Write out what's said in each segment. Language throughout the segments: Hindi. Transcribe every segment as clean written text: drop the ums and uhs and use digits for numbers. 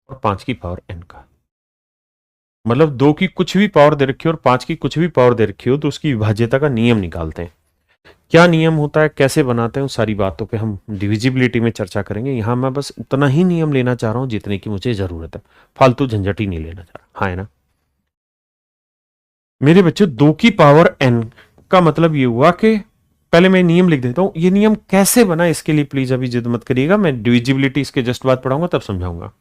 और 5 की पावर n का। मतलब 2 की कुछ भी पावर दे रखी हो और 5 की कुछ भी पावर दे रखी हो तो उसकी विभाज्यता का नियम निकालते हैं। क्या नियम होता है, कैसे बनाते हैं, उन सारी बातों पे हम डिविजिबिलिटी में चर्चा करेंगे। यहां मैं बस उतना ही नियम लेना चाह रहा हूं जितने की मुझे जरूरत है, फालतू झंझट ही नहीं लेना चाह रहा। हाँ है ना मेरे बच्चों? 2 की पावर n का मतलब ये हुआ कि पहले मैं नियम लिख देता हूं। ये नियम कैसे बना इसके लिए प्लीज अभी जिद मत करिएगा, मैं डिविजिबिलिटी इसके जस्ट बाद पढ़ाऊंगा तब समझाऊंगा।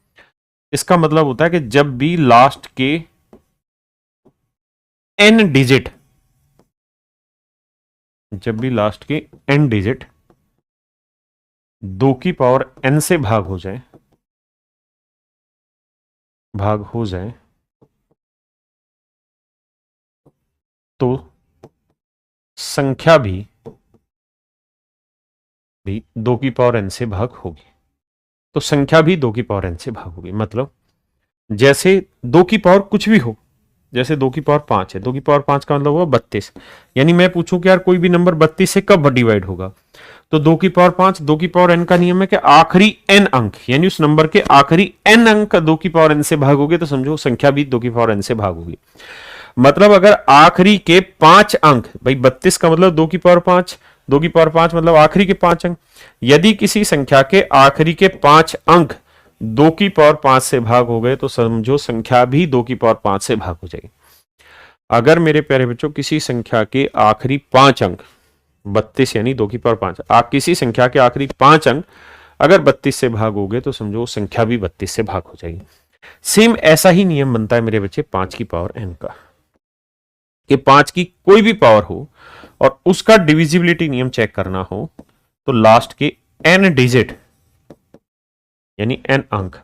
इसका मतलब होता है कि जब भी लास्ट के n डिजिट, जब भी लास्ट के n डिजिट 2 की पावर n से भाग हो जाए, भाग हो जाए, तो संख्या भी 2 की पावर n से भाग होगी। तो संख्या भी 2 की पावर n से भाग होगी। मतलब जैसे 2 की पावर कुछ भी हो, जैसे 2 की पावर 5 है, 2 की पावर 5 का मतलब हुआ 32। यानी मैं पूछूं कि यार कोई भी नंबर 32 से कब डिवाइड होगा, तो 2 की पावर 5, 2 की पावर n का नियम है कि आखिरी n अंक, यानी उस नंबर के आखिरी n अंक 2 की पावर n से भागोगे तो समझो संख्या भी 2 की पावर n से भागोगी। मतलब अगर आखिरी के 5 अंक, भाई 32 का मतलब 2 की पावर 5, 2 की पावर 5 मतलब आखिरी के 5 अंक। यदि किसी संख्या के आखिरी के 5 अंक 2 की पावर 5 से भाग हो गए तो समझो संख्या भी 2 की पावर 5 से भाग हो जाएगी। अगर मेरे प्यारे बच्चों किसी संख्या के आखिरी 5 अंक 32 यानी 2 की पावर 5, किसी संख्या के आखिरी 5 अंक अगर 32 से भाग हो गए तो समझो संख्या भी 32 से भाग हो जाएगी। सेम ऐसा ही नियम बनता है मेरे बच्चे 5 की पावर n का, कि 5 की कोई भी पावर हो और उसका डिविजिबिलिटी नियम चेक करना हो तो लास्ट के n डिजिट यानी n अंक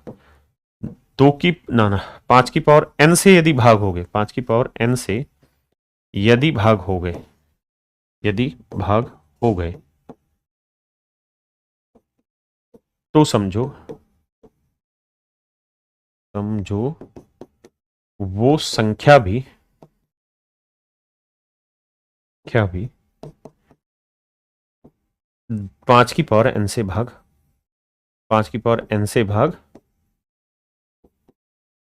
2 की ना ना 5 की पावर n से यदि भाग हो गए, 5 की पावर n से यदि भाग हो गए, यदि भाग हो गए तो समझो, समझो वो संख्या भी, क्या भी 5 की पावर n से भाग, 5 की पावर n से भाग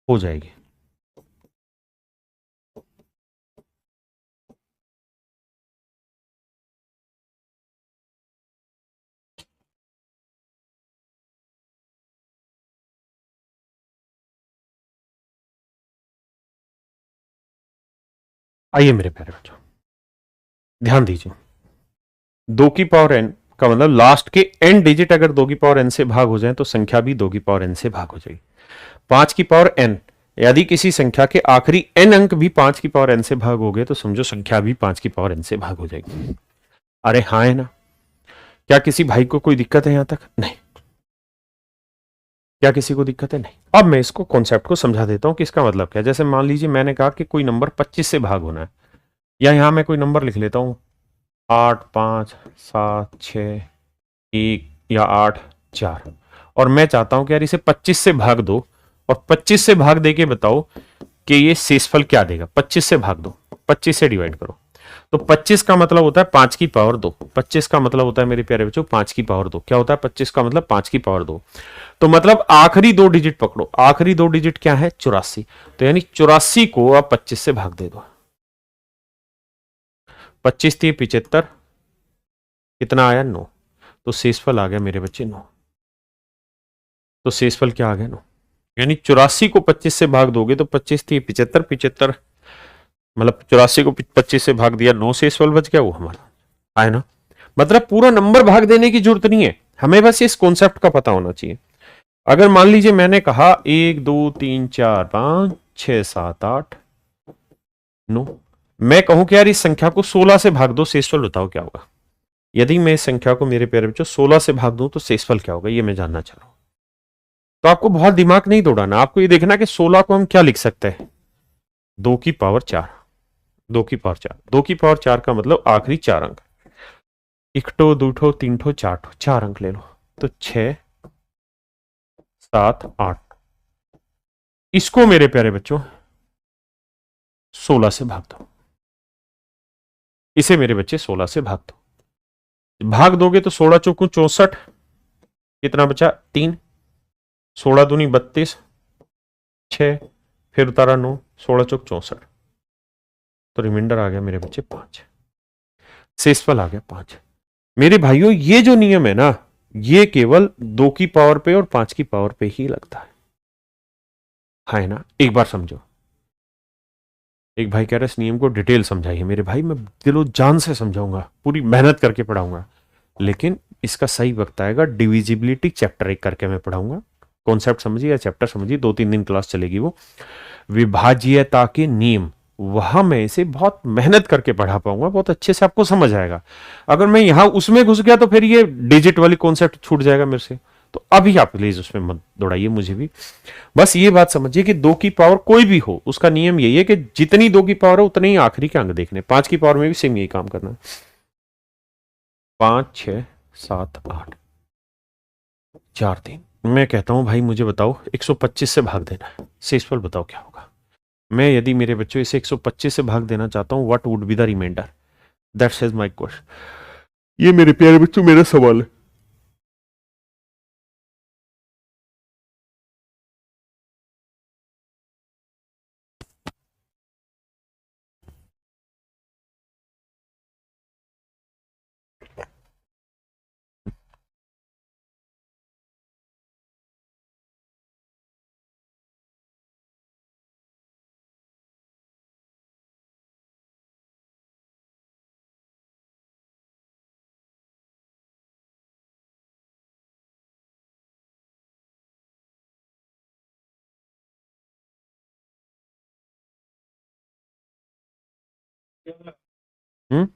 हो जाएगी। आइए मेरे प्यारे बच्चों ध्यान दीजिए, 2 की पावर n का मतलब लास्ट के n डिजिट अगर 2 की पावर n से भाग हो जाए तो संख्या भी 2 की पावर n से भाग हो जाएगी। 5 की पावर n, यदि किसी संख्या के आखिरी n अंक भी 5 की पावर n से भाग हो गए तो समझो संख्या भी 5 की पावर n से भाग हो जाएगी। अरे हाँ है ना? क्या किसी भाई को कोई दिक्कत है यहां तक? नहीं। क्या किसी को दिक्कत है? नहीं। अब मैं इसको कॉन्सेप्ट को समझा देता हूं कि इसका मतलब क्या है। जैसे मान लीजिए मैंने कहा कि कोई नंबर 25 से भाग होना है, या यहां मैं कोई नंबर लिख लेता हूं 8 5 7 6 1 या 8 4, और मैं चाहता हूं कि यार इसे 25 से भाग दो और 25 से भाग दे के बताओ कि ये शेषफल क्या देगा। 25 से भाग दो, 25 से डिवाइड करो, तो 25 का मतलब होता है 5 की पावर 2। 25 का मतलब होता है मेरे प्यारे बच्चों 5 की पावर 2। क्या होता है 25 का मतलब? 5 की पावर 2। तो मतलब आखिरी 2 डिजिट पकड़ो, आखिरी 2 डिजिट क्या है? 84। तो यानी 84 को आप 25 से भाग दे दो। 25 थी 75, कितना आया? 9। तो शेषफल आ गया मेरे बच्चे 9। तो शेषफल क्या आ गया? 9। यानी 84 को 25 से भाग दोगे तो 25 थी 75, 75 मतलब 84 को 25 से भाग दिया, 9 शेषफल बच गया वो हमारा, है ना? मतलब पूरा नंबर भाग देने की जरूरत नहीं है, हमें बस इस कॉन्सेप्ट का पता होना चाहिए। अगर मान लीजिए मैंने कहा 1 2 3 4 5 6 7 8 9, मैं कहूं कि यार इस संख्या को 16 से भाग दो, शेषफल बताओ क्या होगा। यदि मैं इस संख्या को मेरे प्यारे बच्चों 16 से भाग दूं तो शेषफल क्या होगा, ये मैं जानना चाह रहा हूं। तो आपको बहुत दिमाग नहीं दौड़ाना, आपको ये देखना कि 16 को हम क्या लिख सकते हैं, 2 की पावर 4। 2 की पावर 4, 2 की पावर 4 का मतलब आखिरी 4 अंक, एक ठो दो ठो तीन ठो चार ठो, 4 अंक ले लो, तो 6 7 8। इसको मेरे प्यारे बच्चों 16 से भाग दो, इसे मेरे बच्चे 16 से भाग दो। भाग दोगे तो 16 चौकू 64, कितना बचा? 3। 16 दूनी 32, 6, फिर उतारा 9, 16 चौक 64, तो रिमाइंडर आ गया मेरे बच्चे 5, शेषफल आ गया 5। मेरे भाइयों ये जो नियम है ना, ये केवल 2 की पावर पे और 5 की पावर पे ही लगता है ना? एक बार समझो। एक भाई कह रहा है इस नियम को डिटेल समझाइए। मेरे भाई मैं दिलो जान से समझाऊंगा, पूरी मेहनत करके पढ़ाऊंगा, लेकिन इसका सही वक्त आएगा। डिविजिबिलिटी चैप्टर 1 करके मैं पढ़ाऊंगा। कॉन्सेप्ट समझिए या चैप्टर समझिए, 2-3 दिन क्लास चलेगी वो। विभाज्यता के नियम, वहां मैं इसे बहुत मेहनत करके पढ़ा पाऊंगा, बहुत अच्छे से आपको समझ आएगा। अगर मैं यहां उसमें घुस गया तो फिर ये डिजिट वाली कॉन्सेप्ट छूट जाएगा मेरे से। तो अभी आप प्लीज उसमें मत दौड़ाइए मुझे भी। बस ये बात समझिए कि 2 की पावर कोई भी हो, उसका नियम यही है कि जितनी 2 की पावर है उतने ही आखिरी के अंक देखने। 5 की पावर में भी सेम यही काम करना है। 5, 6, 7, 8, 4, 3। मैं कहता हूं भाई मुझे बताओ 125 से भाग देना है, शेषफल बताओ क्या होगा। मैं यदि मेरे बच्चों इसे 125 से भाग देना चाहता हूं, what would be the remainder? That's is my question. ये मेरे प्यारे बच्चों मेरा सवाल है। हम्म।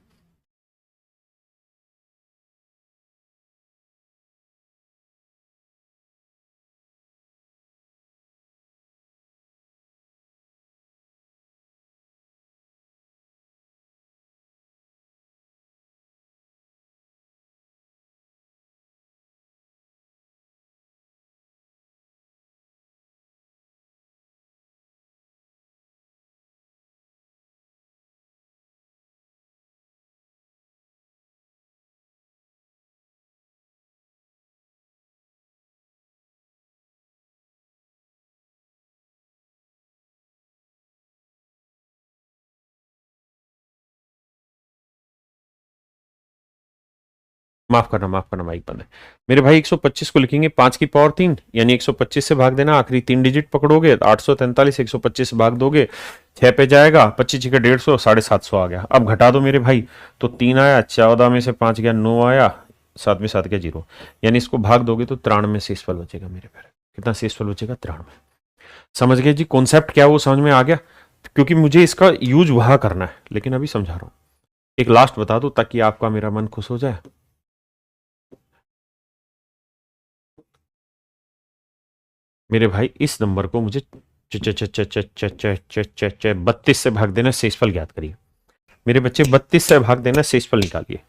माफ करना, माइक बंद है। मेरे भाई 125 को लिखेंगे 5 की पावर 3, यानी 125 से भाग देना, आखिरी 3 डिजिट पकड़ोगे, 843, 125 से भाग दोगे 6 पे जाएगा, 25 का 150, 750 आ गया। अब घटा दो मेरे भाई, तो 3 आया, 14 में से 5 गया, 9 आया, 7 में 7 गया 0, यानी इसको भाग दोगे तो 93 शेषफल बचेगा मेरे प्यारे। कितना शेषफल बचेगा? 93। समझ गए जी कॉन्सेप्ट क्या है, वो समझ में आ गया? क्योंकि मुझे इसका यूज वहां करना है, लेकिन अभी समझा रहा हूं। एक लास्ट बता दो ताकि आपका मेरा मन खुश हो जाए। मेरे भाई इस नंबर को मुझे 32 से भाग देना, शेषफल ज्ञात करिए। मेरे बच्चे 32 से भाग देना, शेषफल निकालिए।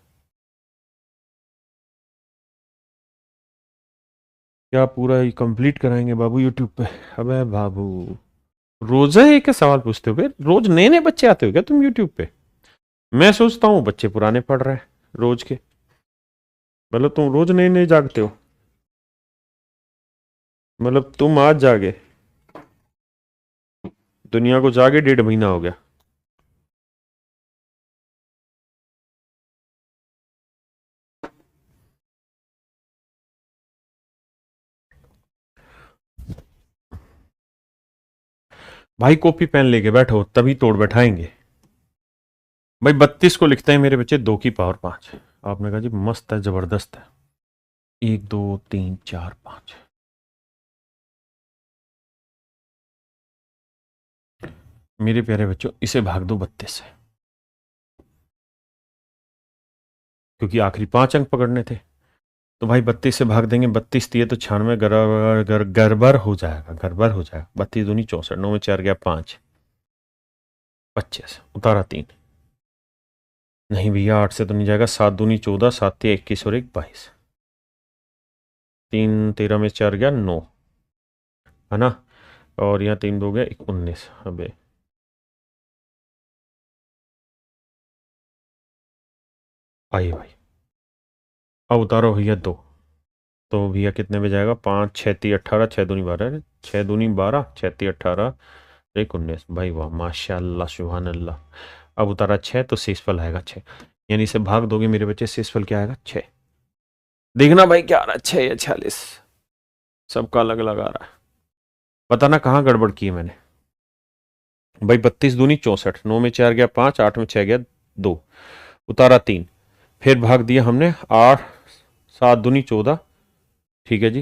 क्या पूरा ही कंप्लीट कराएंगे बाबू यूट्यूब पे? अबे बाबू, रोज एक के सवाल पूछते हो फिर? रोज नए नए बच्चे आते हो क्या तुम यूट्यूब पे? मैं सोचता हूँ बच्चे पुराने पढ़ रहे हैं रोज के। मतलब तुम रोज नए नए जागते हो? मतलब तुम आज जागे, दुनिया को जागे 1.5 महीना हो गया। भाई कॉपी पेन लेके बैठो, तभी तोड़ बैठाएंगे। भाई 32 को लिखते हैं मेरे बच्चे 2 की पावर 5। आपने कहा जी मस्त है, जबरदस्त है। 1, 2, 3, 4, 5। मेरे प्यारे बच्चों इसे भाग दो 32 से, क्योंकि आखिरी 5 अंक पकड़ने थे। तो भाई 32 से भाग देंगे, 32 दिए तो 96, गड़बड़ हो जाएगा, गड़बड़ हो जाएगा। 32 दूनी 64, 9 में 4 गया 5, 25 उतारा 3। नहीं भैया 8 से तो नहीं जाएगा, 7 दूनी 14, 7 तिया 21 और 1 22, 3 13 में 4 गया 9, है ना? और यहाँ 3 2 गया 19। अबे आइए भाई, अब उतारो भैया 2। तो भैया कितने में जाएगा, 5 6 3 18, 6 दूनी 12, 6 दूनी 12, 6 3 18, 1 19। भाई वाह, माशाल्लाह, सुभान अल्लाह। अब उतारा 6 तो शेषफल आएगा 6, यानी इसे भाग दोगे मेरे बच्चे, शेषफल क्या आएगा 6। देखना भाई क्या आ रहा है, 6 या 46, सबका अलग अलग आ रहा है। बताना कहाँ गड़बड़ की है मैंने। भाई 32 दूनी 64, 9 में 4 गया 5, 8 में 6 गया 2, उतारा 3, फिर भाग दिया हमने 8, 7 दूनी 14, ठीक है जी।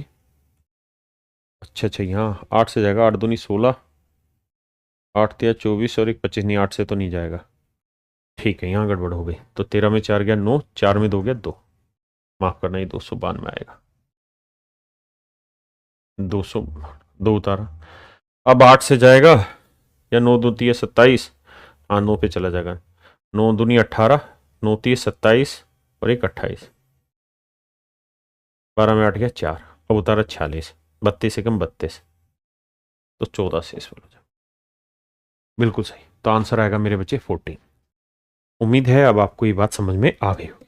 अच्छा अच्छा, यहाँ 8 से जाएगा, 8 दूनी 16, 8 तिया 24 और एक 25, नहीं 8 से तो नहीं जाएगा, ठीक है यहाँ गड़बड़ हो गई। तो 13 में 4 गया 9, 4 में 2 गया 2, माफ करना, ये 292 आएगा, 202 उतारा। अब 8 से जाएगा, या 9 2 तिया 27, हाँ 9 पे चला जाएगा, 9 दूनी 18, 9 तिया 27 और एक 28, 12 में 8 गया 4, अब उतारा 46, 32 से कम 32, तो 14 से इस हो जाए, बिल्कुल सही। तो आंसर आएगा मेरे बच्चे 14। उम्मीद है अब आपको ये बात समझ में आ गई होगी।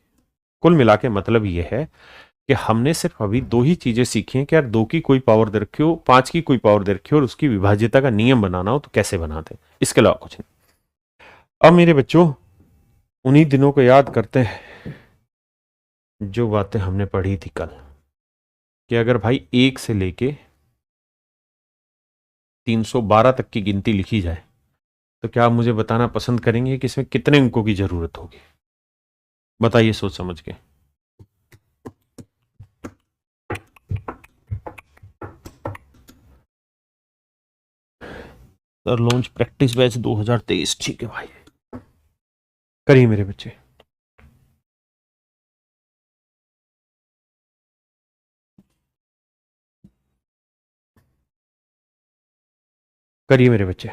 कुल मिला के मतलब ये है कि हमने सिर्फ अभी 2 ही चीजें सीखी हैं कि यार 2 की कोई पावर दे रखी हो, 5 की कोई पावर दे रखी हो और उसकी विभाज्यता का नियम बनाना हो तो कैसे बनाते हैं, इसके अलावा कुछ नहीं। अब मेरे बच्चों उन्हीं दिनों को याद करते हैं जो बातें हमने पढ़ी थी कल, कि अगर भाई 1 से लेके 312 तक की गिनती लिखी जाए तो क्या आप मुझे बताना पसंद करेंगे कि इसमें कितने अंकों की जरूरत होगी? बताइए सोच समझ के। सर लॉन्च प्रैक्टिस बैच 2023, ठीक है भाई, करिए मेरे बच्चे। करिए मेरे बच्चे।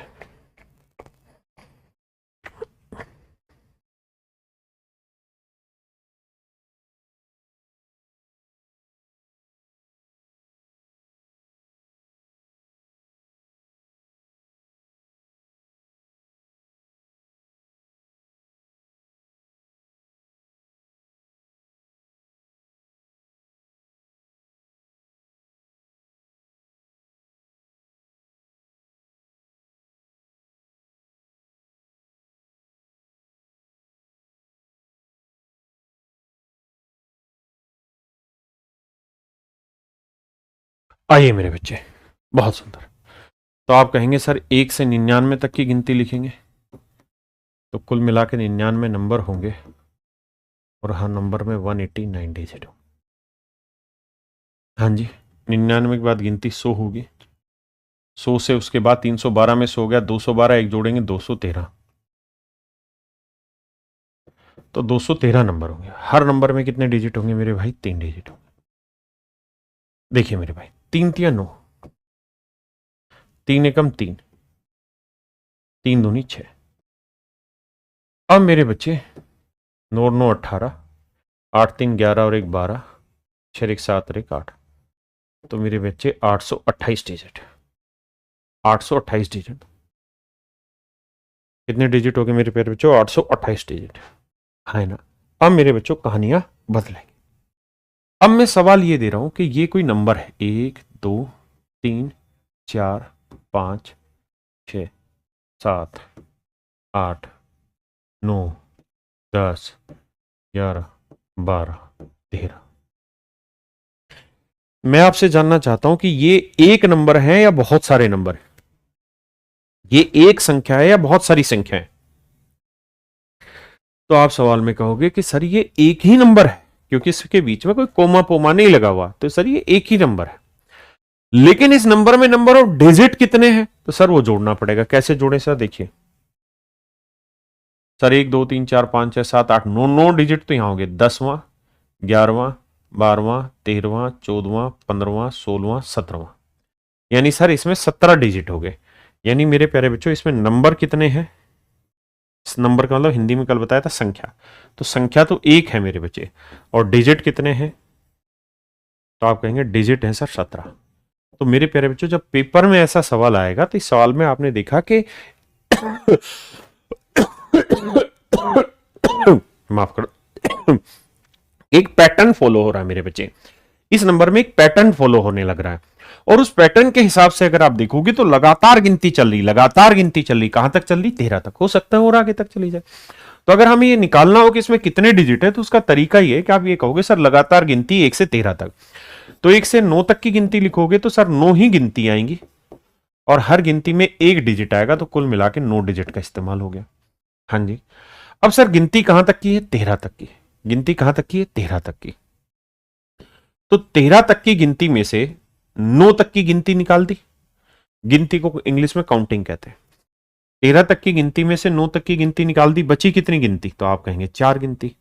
आइए मेरे बच्चे, बहुत सुंदर। तो आप कहेंगे सर 1 से 99 तक की गिनती लिखेंगे, तो कुल मिला के 99 नंबर होंगे और हर नंबर में 189 डिजिट हो। हाँ जी, 99 के बाद गिनती 100 होगी, 100 से उसके बाद 312 में 100 गया, 212 एक जोड़ेंगे 213, तो 213 नंबर होंगे। हर नंबर में कितने डिजिट होंगे मेरे भाई? 3 डिजिट होंगे। देखिए मेरे भाई, 3 तिया 9, 3 एकम 3, 3 दूनी 6। अब मेरे बच्चे 9 9 18, 8 3 11 और एक 12, 6 एक 7 और एक 8, तो मेरे बच्चे 828 डिजिट, 828 डिजिट। कितने डिजिट हो गए मेरे प्यारे बच्चों? 828 डिजिट, है ना। अब मेरे बच्चों कहानियां बदलेंगी। अब मैं सवाल ये दे रहा हूं कि ये कोई नंबर है, 1 2 3 4 5 6 7 8 9 10 11 12 13। मैं आपसे जानना चाहता हूं कि ये एक नंबर है या बहुत सारे नंबर है? ये एक संख्या है या बहुत सारी संख्या है? तो आप सवाल में कहोगे कि सर ये एक ही नंबर है, क्योंकि इसके बीच में कोई कोमा पोमा नहीं लगा हुआ, तो सर ये एक ही नंबर है। लेकिन इस नंबर में नंबर ऑफ डिजिट कितने हैं? तो सर वो जोड़ना पड़ेगा। कैसे जोड़े सर? देखिए सर, 1 2 3 4 5 6 7 8 9 9 डिजिट तो यहां होंगे, 10वां 11वां 12वां 13वां 14वां 15वां 16वां 17वां, यानी सर इसमें 17 डिजिट हो गए। यानी मेरे प्यारे बच्चों इसमें नंबर कितने हैं? इस नंबर का मतलब हिंदी में कल बताया था संख्या, तो संख्या तो एक है मेरे बच्चे, और डिजिट कितने हैं? तो आप कहेंगे डिजिट है सर 17। तो मेरे प्यारे बच्चों जब पेपर में ऐसा सवाल आएगा तो इस सवाल में आपने देखा कि माफ करो, एक पैटर्न फॉलो हो रहा है मेरे बच्चे। इस नंबर में एक पैटर्न फॉलो होने लग रहा है, और उस पैटर्न के हिसाब से अगर आप देखोगे तो लगातार गिनती चल रही, लगातार गिनती चल रही, कहां तक चल रही, 13 तक, हो सकता है और आगे तक चली जाए। तो अगर हमें ये निकालना हो कि इसमें कितने डिजिट है, तो उसका तरीका ये है कि आप ये कहोगे सर लगातार गिनती 1 से 13 तक, तो 1 से 9 तक की गिनती लिखोगे तो सर 9 ही गिनती आएंगी, और हर गिनती में एक डिजिट आएगा, तो कुल मिला के 9 डिजिट का इस्तेमाल हो गया। हाँ जी। अब सर गिनती कहां तक की है, 13 तक की। गिनती कहां तक की है, 13 तक की। तो 13 तक की गिनती में से 9 तक की गिनती निकाल दी। गिनती को इंग्लिश में काउंटिंग कहते हैं। 13 तक की गिनती में से 9 तक की गिनती निकाल दी, बची कितनी गिनती, तो आप कहेंगे 4 गिनती।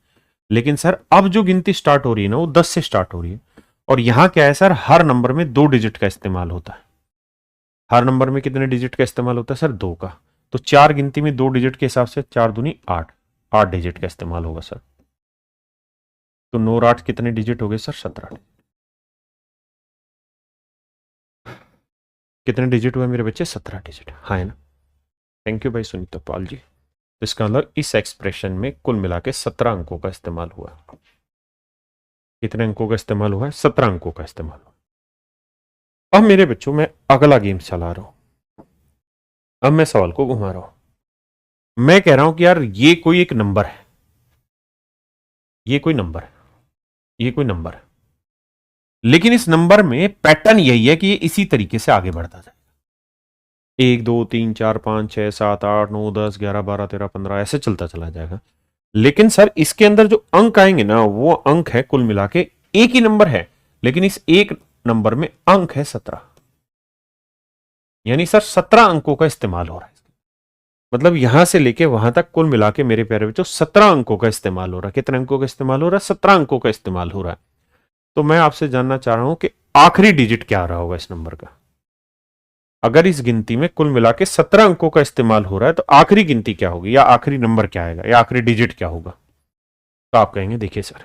लेकिन सर अब जो गिनती स्टार्ट हो रही है ना, वो 10 से स्टार्ट हो रही है, और यहां क्या है सर, हर नंबर में 2 डिजिट का इस्तेमाल होता है। हर नंबर में कितने डिजिट का इस्तेमाल होता है सर, 2 का। तो 4 गिनती में 2 डिजिट के हिसाब से 4 दूनी 8, 8 डिजिट का इस्तेमाल होगा सर। तो 9 और 8 कितने डिजिट हो गए सर, 17। कितने डिजिट हुए मेरे बच्चे, 17 डिजिट, हाँ है ना। थैंक यू भाई सुनीता पाल जी। तो इसका मतलब इस एक्सप्रेशन में कुल मिला के 17 अंकों का इस्तेमाल हुआ है। कितने अंकों का इस्तेमाल हुआ है, 17 अंकों का इस्तेमाल हुआ। अब मेरे बच्चों मैं अगला गेम चला रहा हूं। अब मैं सवाल को घुमा रहा हूं। मैं कह रहा हूं कि यार ये कोई एक नंबर है, ये कोई नंबर है, ये कोई नंबर है, लेकिन इस नंबर में पैटर्न यही है कि ये इसी तरीके से आगे बढ़ता जाए। 1 2 3 4 5 6 7 8 9 10 11 12 13 15 ऐसे चलता चला जाएगा। लेकिन सर इसके अंदर जो अंक आएंगे ना, वो अंक है कुल मिला के, एक ही नंबर है, लेकिन इस एक नंबर में अंक है 17। यानी सर 17 अंकों का इस्तेमाल हो रहा है। मतलब यहां से लेके वहां तक कुल मिला के मेरे प्यारे बच्चों 17 अंकों का इस्तेमाल हो रहा है। कितने अंकों का इस्तेमाल हो रहा है, 17 अंकों का इस्तेमाल हो रहा है। तो मैं आपसे जानना चाह रहा हूं कि आखिरी डिजिट क्या आ रहा होगा इस नंबर का। अगर इस गिनती में कुल मिला के 17 अंकों का इस्तेमाल हो रहा है, तो आखिरी गिनती क्या होगी, या आखिरी नंबर क्या आएगा, या आखिरी डिजिट क्या होगा। तो आप कहेंगे देखिए सर,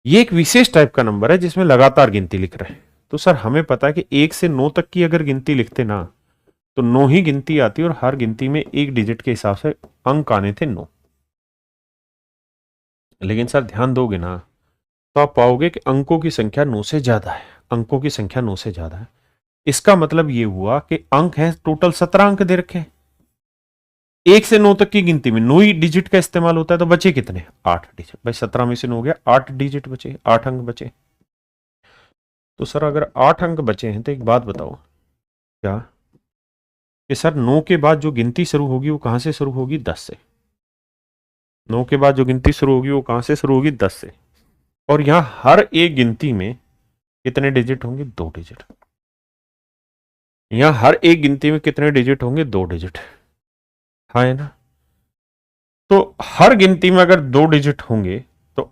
ये एक विशेष टाइप का नंबर है जिसमें लगातार गिनती लिख रहे हैं। तो सर हमें पता है कि 1 से 9 तक की अगर गिनती लिखते ना, तो 9 ही गिनती आती, और हर गिनती में एक डिजिट के हिसाब से अंक आने थे 9। लेकिन सर ध्यान दोगे ना, तो आप पाओगे कि अंकों की संख्या 9 से ज्यादा है। अंकों की संख्या 9 से ज्यादा है। इसका मतलब यह हुआ कि अंक है टोटल 17 अंक दे रखे हैं। 1 से 9 तक की गिनती में 9 ही डिजिट का इस्तेमाल होता है, तो बचे कितने, 8 डिजिट। भाई 17 में से 9 हो गया, 8 डिजिट बचे, 8 अंक बचे। तो सर अगर 8 अंक बचे हैं, तो एक बात बताओ क्या, कि सर 9 के बाद जो गिनती शुरू होगी वो कहां से शुरू होगी, 10 से। 9 के बाद जो गिनती शुरू होगी वो कहां से शुरू होगी, 10 से। और यहां हर एक गिनती में कितने डिजिट होंगे, 2 डिजिट। यहां हर एक गिनती में कितने डिजिट होंगे, 2 डिजिट, हाँ है ना। तो हर गिनती में अगर 2 डिजिट होंगे, तो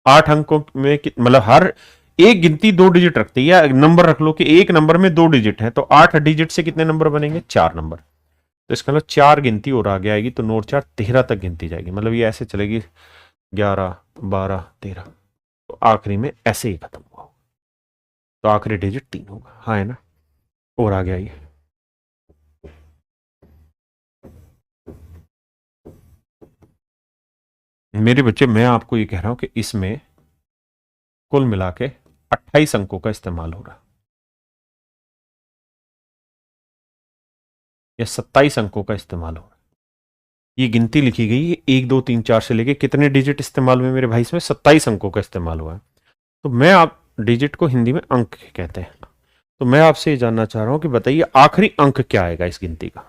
8 अंकों में मतलब हर एक गिनती 2 डिजिट रखती है, या नंबर रख लो कि एक नंबर में 2 डिजिट है, तो 8 डिजिट से कितने नंबर बनेंगे, 4 नंबर। तो इसका मतलब 4 गिनती और आगे आएगी, तो 9 और 4 13 तक गिनती जाएगी। मतलब ये ऐसे चलेगी, 11 12 13, तो आखिरी में ऐसे ही खत्म हुआ। तो आखिरी डिजिट 3 होगा, हाँ है ना। और आगे आइए। मेरे बच्चे मैं आपको ये कह रहा हूं कि इसमें कुल मिला के 28 अंकों का इस्तेमाल हो रहा है, या 27 अंकों का इस्तेमाल हो रहा है। ये गिनती लिखी गई है 1 2 3 4 से लेके कितने डिजिट इस्तेमाल हुए मेरे भाई, इसमें 27 अंकों का इस्तेमाल हुआ है। तो मैं आप डिजिट को हिंदी में अंक कहते हैं। तो मैं आपसे ये जानना चाह रहा हूं कि बताइए आखिरी अंक क्या आएगा इस गिनती का।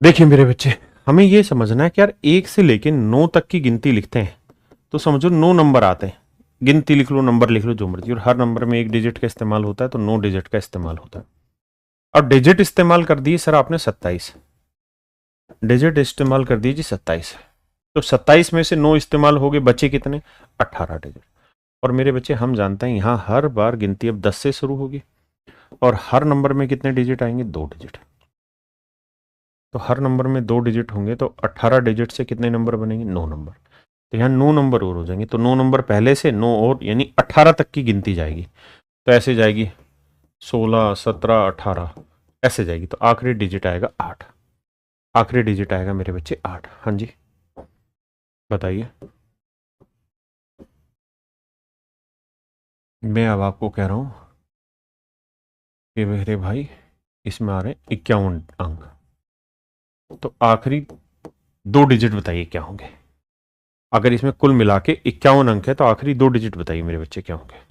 देखिए मेरे बच्चे, हमें ये समझना है कि यार 1 से लेके 9 तक की गिनती लिखते हैं तो समझो 9 नंबर आते हैं। गिनती लिख लो, नंबर लिख लो, जो मर्जी, और हर नंबर में एक डिजिट का इस्तेमाल होता है, तो 9 डिजिट का इस्तेमाल होता है। अब डिजिट इस्तेमाल कर दिए सर आपने 27, डिजिट इस्तेमाल कर दिए जी 27, तो 27 में से 9 इस्तेमाल हो गए, बचे कितने? 18 डिजिट। और मेरे बच्चे हम जानते हैं यहाँ हर बार गिनती अब 10 से शुरू होगी, और हर नंबर में कितने डिजिट आएंगे? 2 डिजिट। तो हर नंबर में 2 डिजिट होंगे, तो 18 डिजिट से कितने नंबर बनेंगे? 9 नंबर। तो यहाँ 9 नंबर और हो जाएंगे, तो 9 नंबर पहले से 9 और, यानी 18 तक की गिनती जाएगी। तो ऐसे जाएगी 16, 17, 18, ऐसे जाएगी। तो आखिरी डिजिट आएगा 8, आखिरी डिजिट आएगा मेरे बच्चे 8। हाँ जी बताइए। मैं अब आपको कह रहा हूं कि मेरे भाई इसमें आ रहे 51 अंक, तो आखिरी 2 डिजिट बताइए क्या होंगे। अगर इसमें कुल मिला के 51 अंक है तो आखिरी 2 डिजिट बताइए मेरे बच्चे क्या होंगे।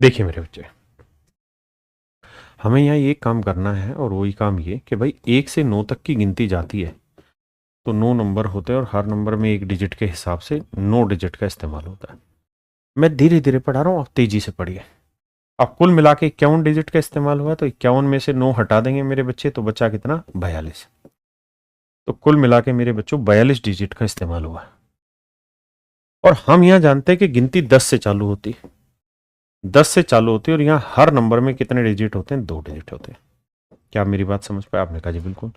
देखिए मेरे बच्चे, हमें यहाँ ये काम करना है, और वही काम ये कि भाई 1 से 9 तक की गिनती जाती है तो 9 नंबर होते हैं, और हर नंबर में एक डिजिट के हिसाब से 9 डिजिट का इस्तेमाल होता है। मैं धीरे धीरे पढ़ा रहा हूँ, आप तेजी से पढ़िए। अब कुल मिला के 51 डिजिट का इस्तेमाल हुआ, तो 51 में से 9 हटा देंगे मेरे बच्चे, तो बचा कितना? 42। तो कुल मिला के मेरे बच्चों 42 डिजिट का इस्तेमाल हुआ। और हम यहाँ जानते हैं कि गिनती 10 से चालू होती, 10 से चालू होती है, और यहाँ हर नंबर में कितने डिजिट होते हैं? 2 डिजिट होते हैं। क्या आप मेरी बात समझ पाए? आपने कहा जी बिल्कुल।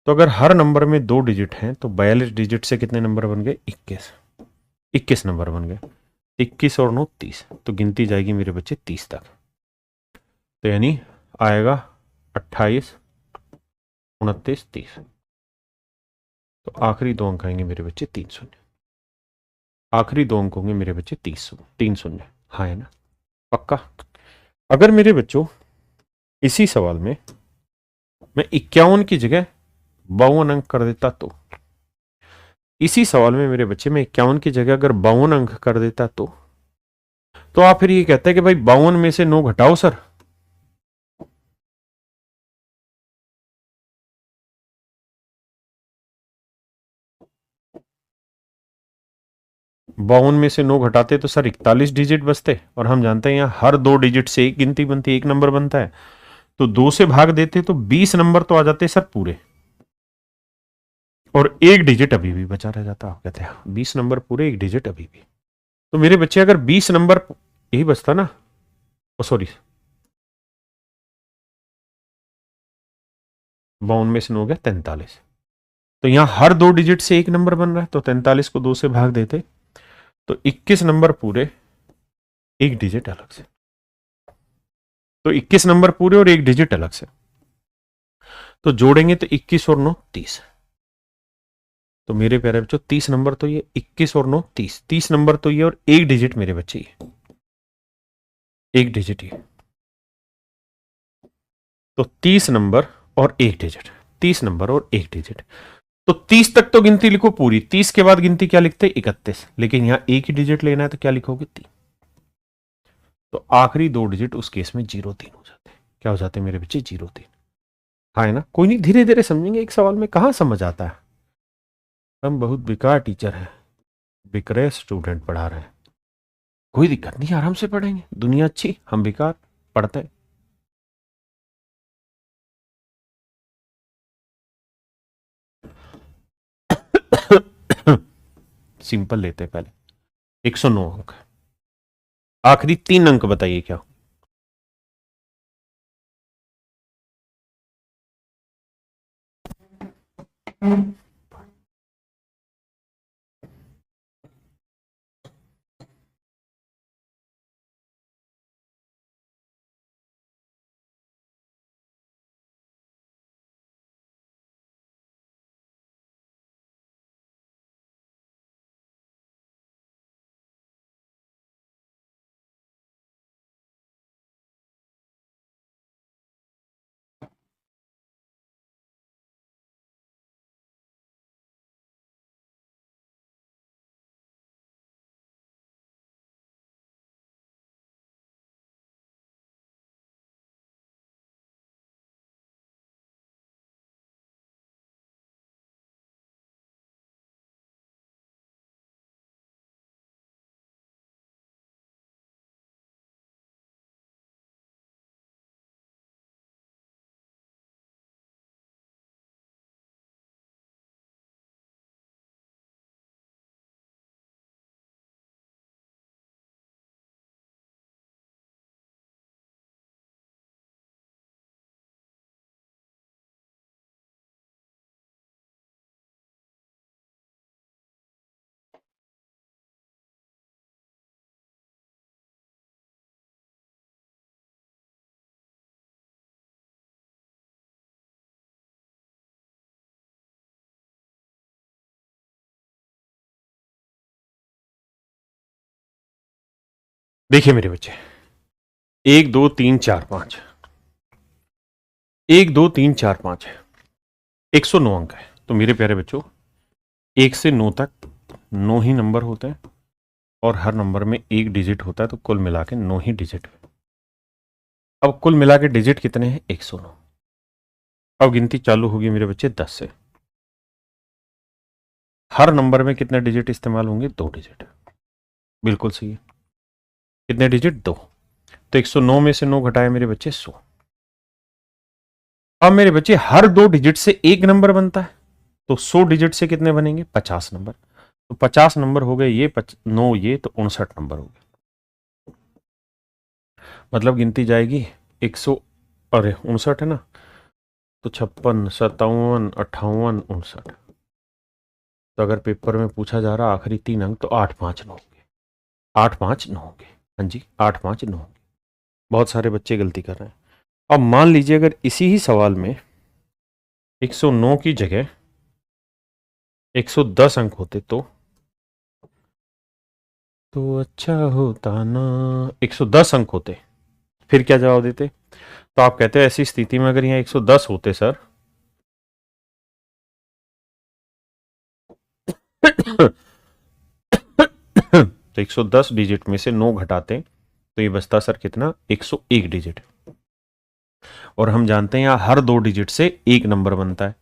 तो अगर हर नंबर में 2 डिजिट हैं तो 42 डिजिट से कितने नंबर बन गए? 21, 21 नंबर बन गए। 21 और 9 30, तो गिनती जाएगी मेरे बच्चे 30 तक। तो यानी आएगा 28, 29, 30। तो आखिरी 2 अंक आएंगे मेरे बच्चे 3 शून्य। आखिरी 2 अंक होंगे मेरे बच्चे 3 शून्य। हाँ है ना? पक्का? अगर मेरे बच्चों इसी सवाल में मैं 51 की जगह 52 अंक कर देता, तो इसी सवाल में मेरे बच्चे में 51 की जगह अगर 52 अंक कर देता, तो आप फिर ये कहते हैं कि भाई 52 में से 9 घटाओ सर। बावन में से 9 घटाते तो सर 41 डिजिट बचते, और हम जानते हैं यहाँ हर 2 डिजिट से एक गिनती बनती, एक नंबर बनता है। तो 2 से भाग देते तो 20 नंबर तो आ जाते सर पूरे, और एक डिजिट अभी भी बचा रह जाता। आप कहते हैं 20 नंबर पूरे, एक डिजिट अभी भी। तो मेरे बच्चे अगर 20 नंबर यही बचता ना, सॉरी 52 में से 9 हो गया 43, तो यहां हर 2 डिजिट से एक नंबर बन रहा है, तो 43 को 2 से भाग देते तो 21 नंबर पूरे, एक डिजिट अलग से। तो 21 नंबर पूरे और एक डिजिट अलग से, तो जोड़ेंगे तो 21 और 9 30। तो मेरे प्यारे बच्चों 30 नंबर तो ये, 21 और 9 30, 30 नंबर तो ये, और एक डिजिट मेरे बच्चे ये, एक डिजिट ये। तो 30 नंबर और एक डिजिट, 30 नंबर और एक डिजिट। तो 30 तक तो गिनती लिखो पूरी, 30 के बाद गिनती क्या लिखते? 31। लेकिन यहां एक ही डिजिट लेना है तो क्या लिखोगे? 3। तो आखिरी 2 डिजिट उस केस में 03 हो जाते हैं। क्या हो जाते हैं मेरे बच्चे? 03। हाँ है ना? कोई नहीं, धीरे धीरे समझेंगे, एक सवाल में कहां समझ आता है। हम बहुत बेकार टीचर हैं, बेकार स्टूडेंट पढ़ा रहे हैं। कोई दिक्कत नहीं, आराम से पढ़ेंगे, दुनिया अच्छी, हम बेकार पढ़ते हैं। सिंपल लेते हैं पहले। 109 अंक, आखिरी 3 अंक बताइए क्या। देखिए मेरे बच्चे, 1 2 3 4 5, 1 2 3 4 5 है, 109 अंक है। तो मेरे प्यारे बच्चों, 1 से 9 तक 9 ही नंबर होते हैं और हर नंबर में एक डिजिट होता है, तो कुल मिला के 9 ही डिजिट है। अब कुल मिला के डिजिट कितने हैं? 109। अब गिनती चालू होगी मेरे बच्चे 10 से। हर नंबर में कितने डिजिट इस्तेमाल होंगे? 2 डिजिट। बिल्कुल सही है। कितने डिजिट? 2। तो 109 में से 9 घटाए मेरे बच्चे 100। अब मेरे बच्चे हर 2 डिजिट से एक नंबर बनता है, तो 100 डिजिट से कितने बनेंगे? 50 नंबर। तो 50 नंबर हो गए ये, 9 ये, तो 59 नंबर हो गए। मतलब गिनती जाएगी 100, अरे 59 है ना, तो 56 57 58 59। तो अगर पेपर में पूछा जा रहा आखिरी 3 अंक, तो 8 5 9 होंगे, 8 5 9 होंगे। हाँ जी, 8 5 9 होंगे। बहुत सारे बच्चे गलती कर रहे हैं। अब मान लीजिए अगर इसी ही सवाल में 109 की जगह 110 अंक होते तो अच्छा होता ना। 110 अंक होते, फिर क्या जवाब देते? तो आप कहते हैं ऐसी स्थिति में अगर यहाँ 110 होते सर, तो 110 डिजिट में से 9 घटाते तो ये बचता सर कितना? 101 डिजिट। और हम जानते हैं यहाँ हर 2 डिजिट से एक नंबर बनता है,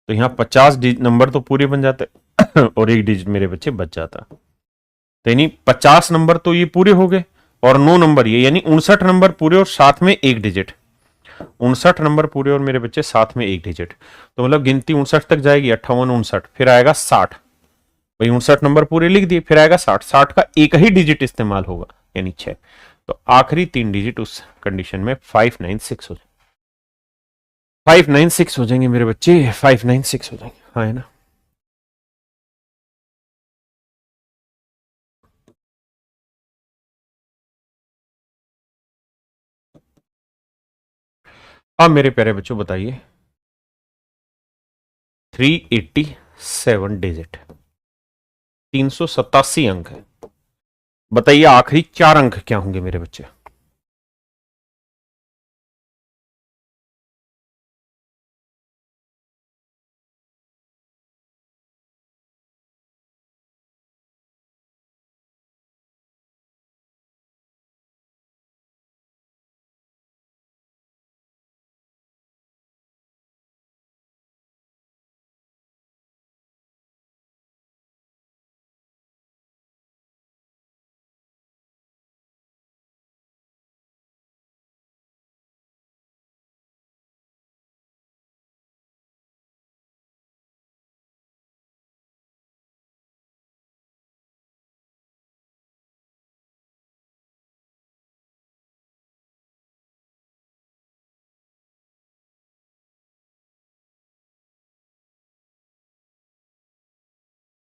तो यहाँ 50 नंबर तो पूरे बन जाते और एक डिजिट मेरे बच्चे बच जाता। तो यानी 50 नंबर तो ये पूरे हो गए और 9 नंबर ये, यानी 59 नंबर पूरे और साथ में एक डिजिट। 59 नंबर पूरे और मेरे बच्चे साथ में एक डिजिट, तो मतलब गिनती 59 तक जाएगी, 58 59, फिर आएगा 60। भाई 59 नंबर पूरे लिख दिए, फिर आएगा 60, 60 का एक ही डिजिट इस्तेमाल होगा, यानी 6। तो आखिरी 3 डिजिट उस कंडीशन में 596 हो जाएंगे। 596 हो जाएंगे मेरे बच्चे, 596 हो जाएंगे, हाँ है ना। अब मेरे प्यारे बच्चों बताइए, 387 डिजिट, 387 अंक है। बताइए आखिरी 4 अंक क्या होंगे मेरे बच्चे?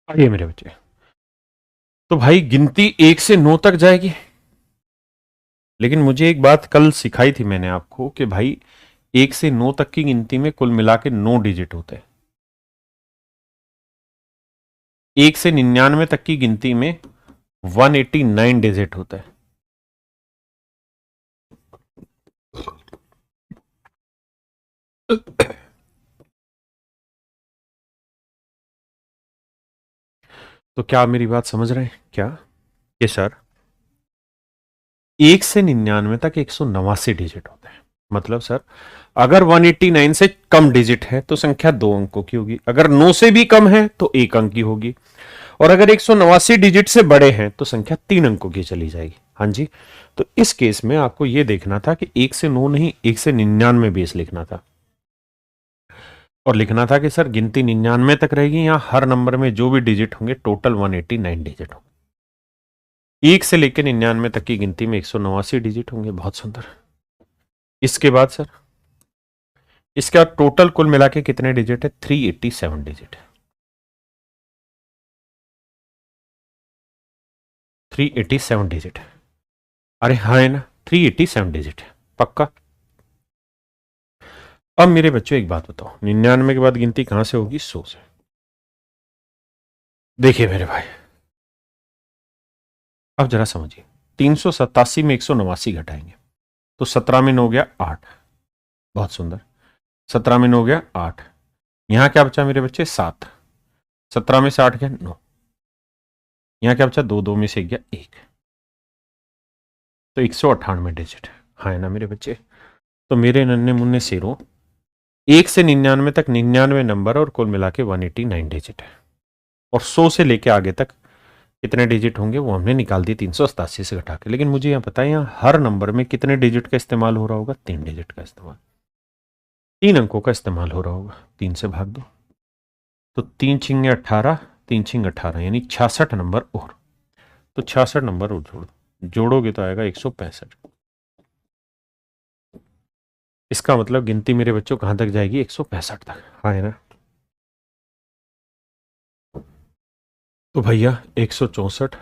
आइए मेरे बच्चे, तो भाई गिनती 1 से 9 तक जाएगी, लेकिन मुझे एक बात कल सिखाई थी मैंने आपको कि भाई 1 से 9 तक की गिनती में कुल मिला के 9 डिजिट होते हैं। 1 से 99 तक की गिनती में 189 डिजिट होता है। तो क्या आप मेरी बात समझ रहे हैं क्या? ये सर 1 से 99 तक 189 डिजिट होते हैं। मतलब सर अगर 189 से कम डिजिट है तो संख्या 2 अंकों की होगी, अगर 9 से भी कम है तो 1 अंक की होगी, और अगर 189 डिजिट से बड़े हैं तो संख्या 3 अंकों की चली जाएगी। हाँ जी, तो इस केस में आपको यह देखना था कि 1 से 9 नहीं, 1 से 99 बेस लिखना था, और लिखना था कि सर गिनती 99 तक रहेगी, या हर नंबर में जो भी डिजिट होंगे टोटल 189 डिजिट होंगे। 1 से लेकर 99 तक की गिनती में 189 डिजिट होंगे। बहुत सुंदर। इसके बाद सर, इसके बाद टोटल कुल मिला के कितने डिजिट है? 387 डिजिट है। 387 डिजिट है। अरे हाँ है ना, 387 डिजिट है पक्का। अब मेरे बच्चों एक बात बताओ, 99 के बाद गिनती कहां से होगी? 100 से। देखिए मेरे भाई, अब जरा समझिए, 387 में 189 घटाएंगे तो 17 में 9 गया 8। बहुत सुंदर। 17 में 9 गया 8। यहां क्या बचा मेरे बच्चे? 7। 17 में से 8 गया 9। यहां क्या बचा? 2 2 में से गया 1। तो 198 डिजिट। हाँ है ना मेरे बच्चे? तो मेरे नन्हे मुन्ने शेरों, 1 से 99 तक 99 नंबर और कुल मिला के 189 डिजिट है। और 100 से लेके आगे तक कितने डिजिट होंगे वो हमने निकाल दिए 387 से घटा के। लेकिन मुझे यहाँ पता है यहाँ हर नंबर में कितने डिजिट का इस्तेमाल हो रहा होगा? 3 डिजिट का इस्तेमाल, 3 अंकों का इस्तेमाल हो रहा होगा। 3 से भाग दो, तो 3 छिंगे 18, 3 छिंग 18 यानी 66 नंबर और। तो 66 नंबर और जोड़ दो, जोड़ोगे तो आएगा 165। इसका मतलब गिनती मेरे बच्चों कहां तक जाएगी? 165 तक। हाँ है ना? तो भैया 164,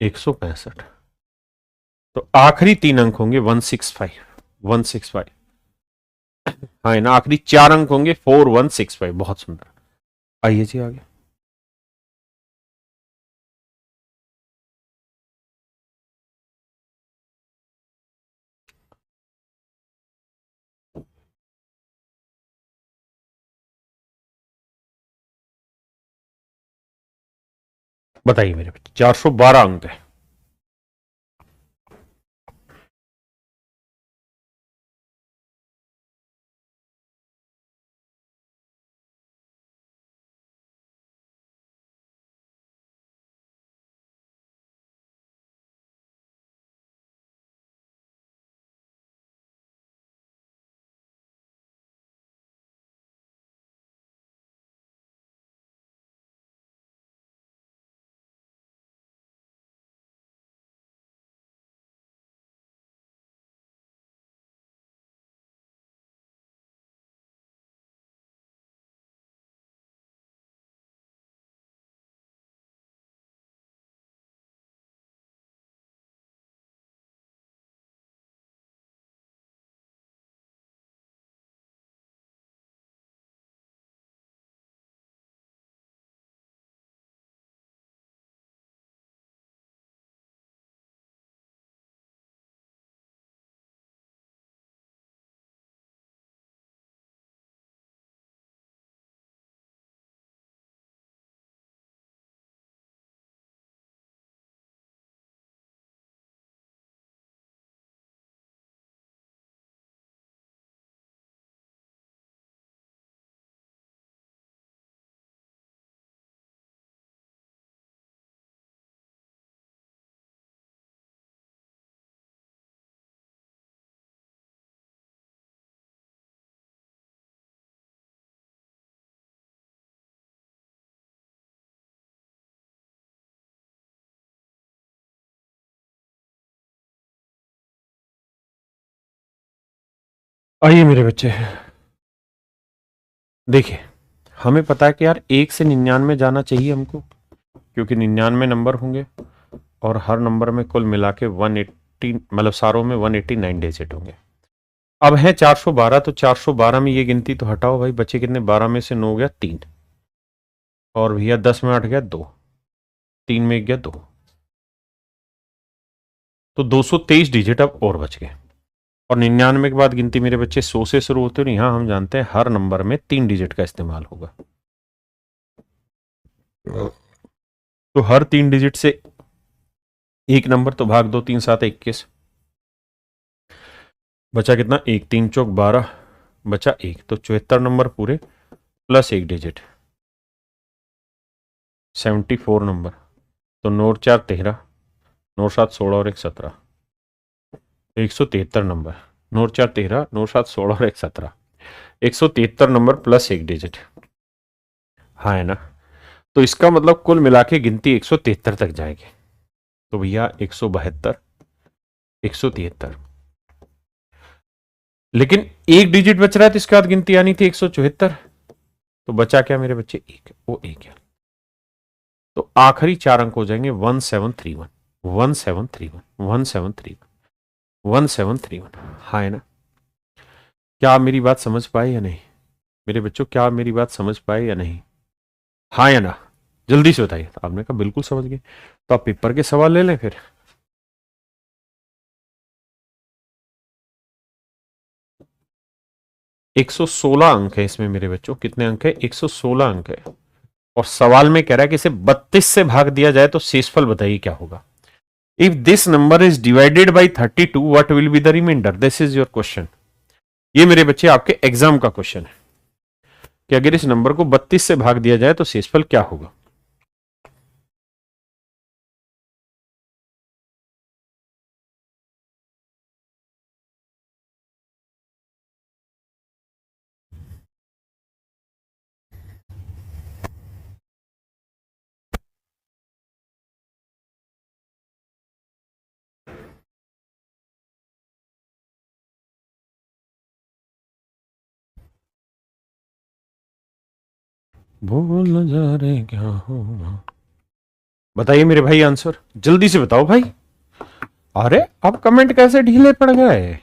165, तो आखिरी 3 अंक होंगे 165। 165। हाँ है ना, आखिरी 4 अंक होंगे 4165। बहुत सुंदर। आइए जी आगे। बताइए मेरे बच्चे, 412 अंक है। आइए मेरे बच्चे, देखिए हमें पता है कि यार 1 से 99 जाना चाहिए हमको, क्योंकि 99 नंबर होंगे और हर नंबर में कुल मिला के 180, मतलब सारों में 189 डिजिट होंगे। अब है 412, तो 412 में ये गिनती तो हटाओ भाई, बचे कितने, 12 में से 9 गया 3, और भैया 10 में 8 गया 2, 3 में 1 गया 2, तो 223 डिजिट अब और बच गए। और 99 के बाद गिनती मेरे बच्चे 100 से शुरू होते हैं, यहाँ हम जानते हैं हर नंबर में 3 डिजिट का इस्तेमाल होगा, तो हर 3 डिजिट से एक नंबर, तो भाग 2, 3 7 21, बचा कितना, 1 3 चौक 12, बचा 1, तो 74 नंबर पूरे प्लस 1 डिजिट, 74 नंबर, तो 9 4 13, 9 7 16 और 1 17, 173 नंबर, 9 4 13, 9 7 16 और 1 17, 173 नंबर प्लस 1 डिजिट, हाँ है ना। तो इसका मतलब कुल मिला के गिनती 173 तक जाएगी, तो भैया 172, 173, लेकिन एक डिजिट बच रहा है, तो इसके बाद गिनती आनी थी 174, तो बचा क्या मेरे बच्चे, एक, वो एक है, तो आखिरी 4 अंक हो जाएंगे 1731, 1731, 1731, 1731, हाँ है ना। क्या आप मेरी बात समझ पाए या नहीं मेरे बच्चों, क्या आप मेरी बात समझ पाए या नहीं, हाँ या ना, जल्दी से बताइए। आपने कहा बिल्कुल समझ गए, तो आप पेपर के सवाल ले लें फिर। एक 116 अंक है इसमें मेरे बच्चों, कितने अंक है, 116 अंक है, और सवाल में कह रहा है कि इसे 32 से भाग दिया जाए तो शेषफल बताइए क्या होगा। If this number is divided by 32, what will be the remainder, this is your question. ये मेरे बच्चे आपके एग्जाम का क्वेश्चन है कि अगर इस नंबर को 32 से भाग दिया जाए तो शेषफल क्या होगा। भूल न जा रे क्या हो, बताइए मेरे भाई आंसर, जल्दी से बताओ भाई। अरे अब कमेंट कैसे ढीले पड़ गए।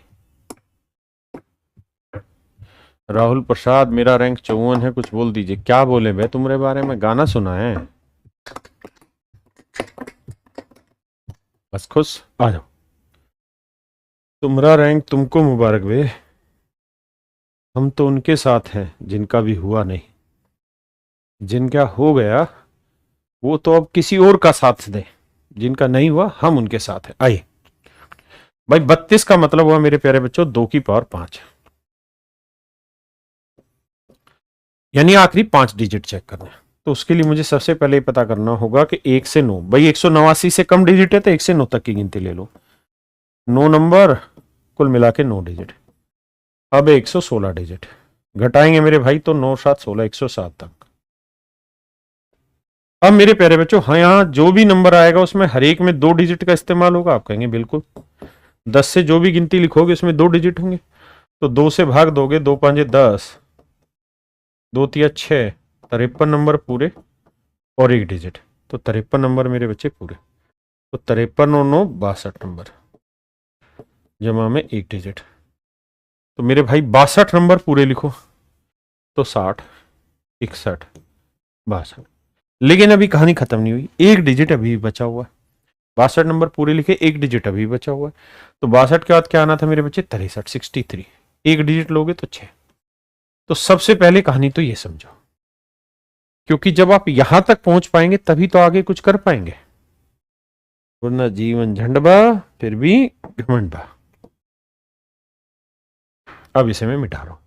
राहुल प्रसाद, मेरा रैंक 54 है, कुछ बोल दीजिए। क्या बोले भाई, तुम्हारे बारे में गाना सुना है, बस खुश आ जाओ। तुम्हारा रैंक तुमको मुबारक बे, हम तो उनके साथ हैं जिनका भी हुआ नहीं, जिनका हो गया वो तो अब किसी और का साथ दे, जिनका नहीं हुआ हम उनके साथ हैं। आइए भाई, 32 का मतलब हुआ मेरे प्यारे बच्चों 2 की पावर 5, यानी आखिरी 5 डिजिट चेक करना है। तो उसके लिए मुझे सबसे पहले पता करना होगा कि 1 से 9, भाई 189 से कम डिजिट है तो 1 से 9 तक की गिनती ले लो, 9 नंबर कुल मिला के 9 डिजिट, अब 116 डिजिट, घटाएंगे मेरे भाई तो 9 7 16, 107 तक। अब मेरे प्यारे बच्चों, हाँ यहाँ जो भी नंबर आएगा उसमें हर एक में 2 डिजिट का इस्तेमाल होगा। आप कहेंगे बिल्कुल, 10 से जो भी गिनती लिखोगे उसमें 2 डिजिट होंगे, तो 2 से भाग दोगे, 2 5 10, 2 3 6, 53 नंबर पूरे और 1 डिजिट, तो 53 नंबर मेरे बच्चे पूरे, तो 53 और 9 62 नंबर, जमा में 1 डिजिट, तो मेरे भाई 62 नंबर पूरे लिखो, तो 60 61 62। लेकिन अभी कहानी खत्म नहीं हुई, 1 डिजिट अभी बचा हुआ है, 62 नंबर पूरे लिखे, 1 डिजिट अभी बचा हुआ है, तो 62 के बाद क्या आना था मेरे बच्चे, 63 63, 1 डिजिट लोगे तो 6। तो सबसे पहले कहानी तो ये समझो, क्योंकि जब आप यहां तक पहुंच पाएंगे तभी तो आगे कुछ कर पाएंगे, वरना जीवन झंडबा फिर भी घमंडबा। अब इसे मैं मिटा रहा हूं।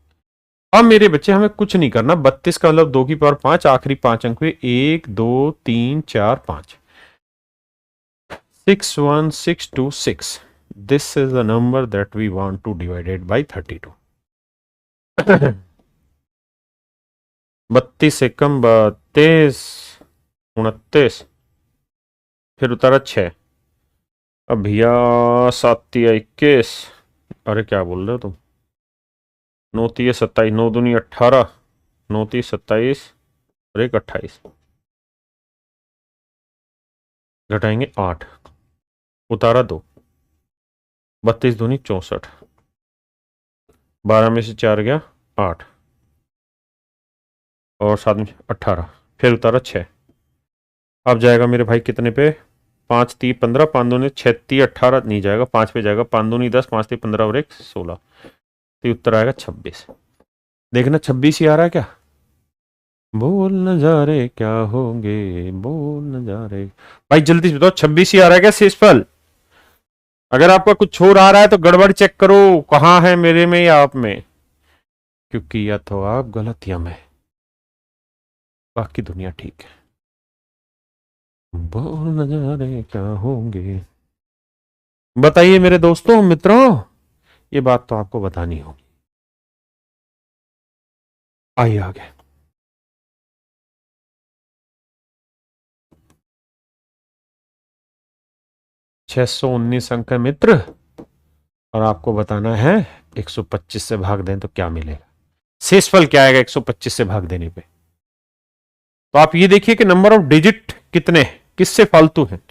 अब मेरे बच्चे हमें कुछ नहीं करना, 32 का मतलब 2 की पावर 5, आखिरी 5 अंक हुए 1 2 3 4 5, 6 1 6 2 6, this is the number that we want to divide it by 32। 32 से कम 32, 29, फिर उतारा 6, अब भैया 7 21, अरे क्या बोल रहे हो तुम, 9 3 27, 9 दूनी 18, 9 3 27, और एक 28, घटाएंगे 8, उतारा 2, 32 दूनी 64, 12 में से 4 गया 8, और 7 में 18, फिर उतारा 6। अब जाएगा मेरे भाई कितने पे, 5 3 15, 5 दूनी 6 3 18 नहीं जाएगा, 5 पे जाएगा, 5 दूनी 10, 5 3 15 और 1 16, तो उत्तर आएगा 26। देखना 26 ही आ रहा है क्या। बोल नजारे क्या होंगे, बोल नजारे। भाई जल्दी से बताओ 26 ही आ रहा है क्या शेषफल। अगर आपका कुछ और आ रहा है तो गड़बड़ चेक करो, कहाँ है मेरे में या आप में, क्योंकि या तो आप गलत या मैं, बाकी दुनिया ठीक है। बोल नजारे क्या होंगे। बताइए मेरे दोस्तों मित्रों, ये बात तो आपको बतानी होगी। आइए आगे। 619 अंक है मित्र, और आपको बताना है 125 से भाग दें तो क्या मिलेगा, शेषफल क्या आएगा 125 से भाग देने पे। तो आप ये देखिए कि नंबर ऑफ डिजिट कितने हैं, किससे फालतू हैं।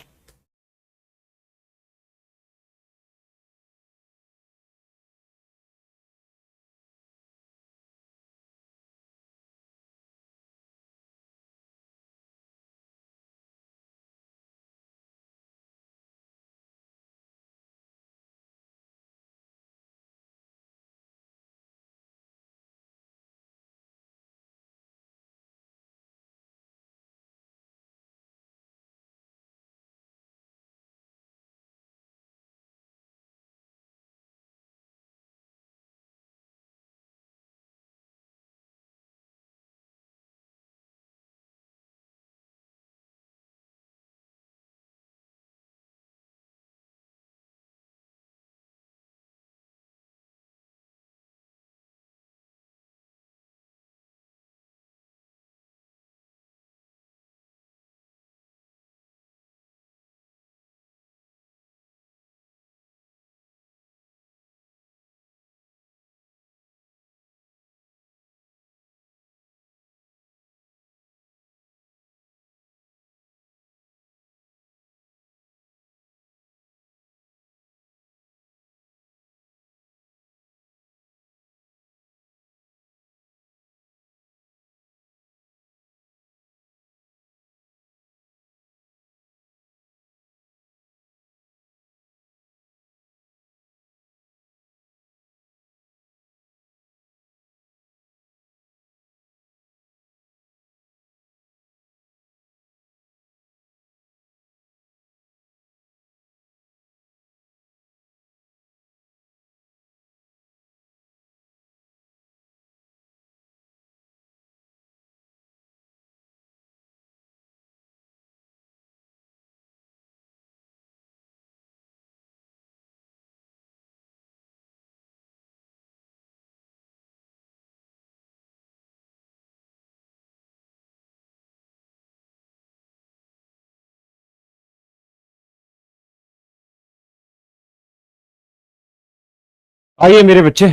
आइए मेरे बच्चे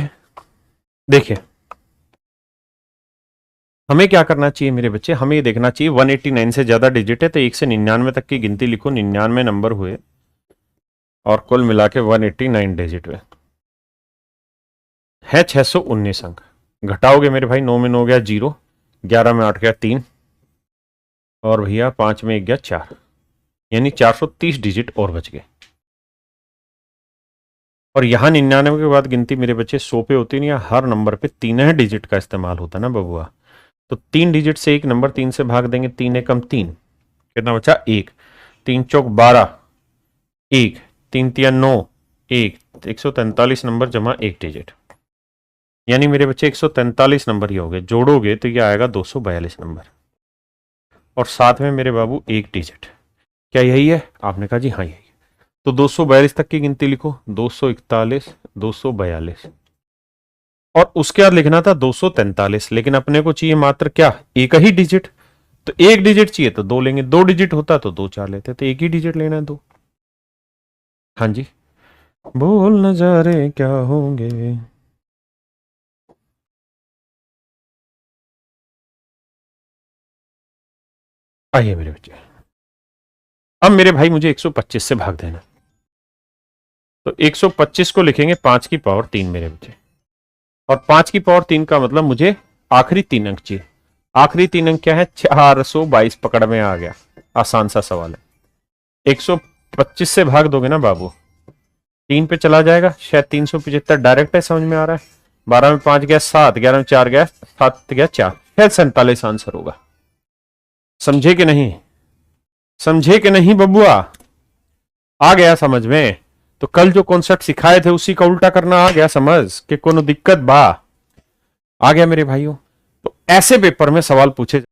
देखिए, हमें क्या करना चाहिए मेरे बच्चे, हमें ये देखना चाहिए 189 से ज्यादा डिजिट है तो 1 से 99 तक की गिनती लिखो, 99 नंबर हुए और कुल मिला के 189 डिजिट हुए है। 619 अंक घटाओगे मेरे भाई, 9 में 9 गया 0, 11 में 8 गया 3, और भैया 5 में 1 गया 4, यानी 430 डिजिट और बच गए। और यहां 99 के बाद गिनती मेरे बच्चे 100 पे होती नहीं है, हर नंबर पे 3 डिजिट का इस्तेमाल होता है ना बबुआ। तो 3 डिजिट से एक नंबर 3 से भाग देंगे, 3 एकम 3, कितना बचा 1, 3 चौक 12, 1, 3 तिया 9, 1, 143 नंबर जमा 1 डिजिट, यानी मेरे बच्चे 143 नंबर ही हो गए। जोड़ोगे तो ये आएगा 242 नंबर, और साथ में मेरे बाबू 1 डिजिट। क्या यही है, आपने कहा जी हाँ यही है। तो 242 तक की गिनती लिखो, 241, 242, और उसके बाद लिखना था 243, लेकिन अपने को चाहिए मात्र क्या, एक ही डिजिट। तो एक डिजिट चाहिए तो 2 लेंगे, 2 डिजिट होता तो 2 4 लेते, तो एक ही डिजिट लेना है 2। हाँ जी, बोल नजारे क्या होंगे। आइए मेरे बच्चे, अब मेरे भाई मुझे 125 से भाग देना। तो 125 को लिखेंगे 5 की पावर 3 मेरे बच्चे, और 5 की पावर 3 का मतलब मुझे आखिरी 3 अंक चाहिए। आखिरी 3 अंक क्या है? 422 पकड़ में आ गया। आसान सा सवाल है। 125 से भाग दोगे ना बाबू, 3 पे चला जाएगा, शायद 375 डायरेक्ट है, समझ में आ रहा है। 12 में 5 गया 7, 11 में 4 गया 7 गया 4, शायद 47 आंसर होगा। समझे कि नहीं? समझे कि नहीं बबुआ? आ गया समझ में? तो कल जो कॉन्सेप्ट सिखाए थे उसी का उल्टा करना आ गया समझ कि कोनो दिक्कत बा? आ गया मेरे भाइयों। तो ऐसे पेपर में सवाल पूछे